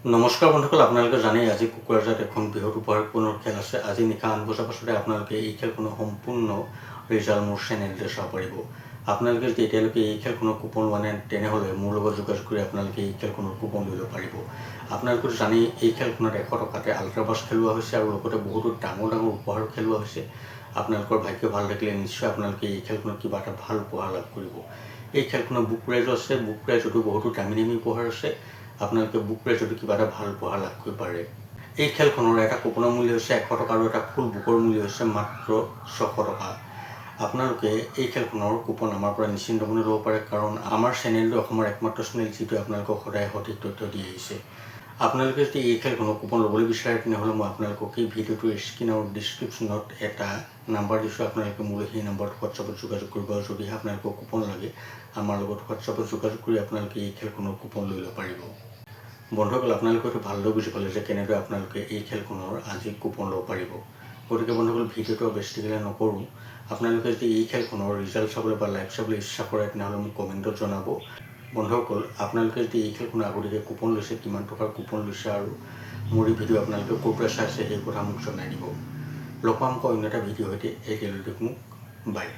নমস্কাৰ বন্ধুসকল, আপোনালোকে জানেই আজি কুকুৰাজাত এখন বৃহৎ উপহাৰপূৰ্ণ খেল আছে। আজি নিশা 8 বজাৰ পাছতে আপোনালোকে এই খেলখনৰ সম্পূৰ্ণ ৰিজাল্ট মোৰ চেনেলতে চাব পাৰিব। আপোনালোকে যদি এতিয়ালৈকে এই খেলখনৰ কুপন লোৱা নাই তেনেহ'লে মোৰ লগত যোগাযোগ কৰি আপোনালোকে এই খেলখনৰ কুপন লৈ ল'ব পাৰিব। আপোনালোকে জানেই এই খেলখনত 100 টকাতে আল্ট্ৰাবাছ খেলোৱা হৈছে আৰু লগতে বহুতো ডাঙৰ উপহাৰো খেলোৱা হৈছে। আপোনালোকৰ ভাগ্য ভাল থাকিলে নিশ্চয় আপোনালোকে এই খেলখনত কিবা এটা ভাল উপহাৰ লাভ কৰিব। এই খেলখনৰ বুক প্ৰাইজো আছে। বুক প্ৰাইজতো বহুতো দামী উপহাৰ আছে। আপোনালোকে বুক প্ৰাইজতো কিবা এটা ভাল উপহাৰ লাভ কৰিব পাৰে। এই খেলখনৰ এটা কুপনৰ মূল্য হৈছে 100 টকা আৰু এটা ফুল বুকৰ মূল্য হৈছে মাত্ৰ 600 টকা। আপোনালোকে এই খেলখনৰ কুপন আমাৰ পৰা নিশ্চিন্ত মনে ল'ব পাৰে, কাৰণ আমাৰ চেনেলটো অসমৰ একমাত্ৰ চেনেল যিটোৱে আপোনালোকক সদায় সঠিক তথ্য দি আহিছে। আপোনালোকে যদি এই খেলখনৰ কুপন ল'বলৈ বিচাৰে তেনেহ'লে মই আপোনালোকক এই ভিডিঅ'টোৰ স্ক্ৰীন আৰু ডিছক্ৰিপশ্যনত এটা নাম্বাৰ দিছোঁ। আপোনালোকে মোলৈ সেই নাম্বাৰটো হোৱাটছআপত যোগাযোগ কৰিব আৰু যদিহে আপোনালোকক কুপন লাগে আমাৰ লগত হোৱাটছআপত যোগাযোগ কৰি আপোনালোকে এই খেলখনৰ কুপন লৈ ল'ব পাৰিব। বন্ধুসকল, আপোনালোকে এইটো ভালদৰে বুজি পালে যে কেনেদৰে আপোনালোকে এই খেলখনৰ আজি কুপন ল'ব পাৰিব। গতিকে বন্ধুসকল, ভিডিঅ'টো বেছিকৈ নকৰোঁ। আপোনালোকে যদি এই খেলখনৰ ৰিজাল্ট চাবলৈ বা লাইভ চাবলৈ ইচ্ছা কৰে তেনেহ'লে মোক কমেণ্টত জনাব। বন্ধুসকল, আপোনালোকে যদি এই খেলখনৰ আগতীয়াকৈ কুপন লৈছে, কিমান টকাৰ কুপন লৈছে আৰু মোৰ এই ভিডিঅ' আপোনালোকে ক'ৰ পৰা চাইছে সেই কথা মোক জনাই দিব। লগ পাম অন্য এটা ভিডিঅ' সৈতে। এতিয়ালৈ মোক বাই।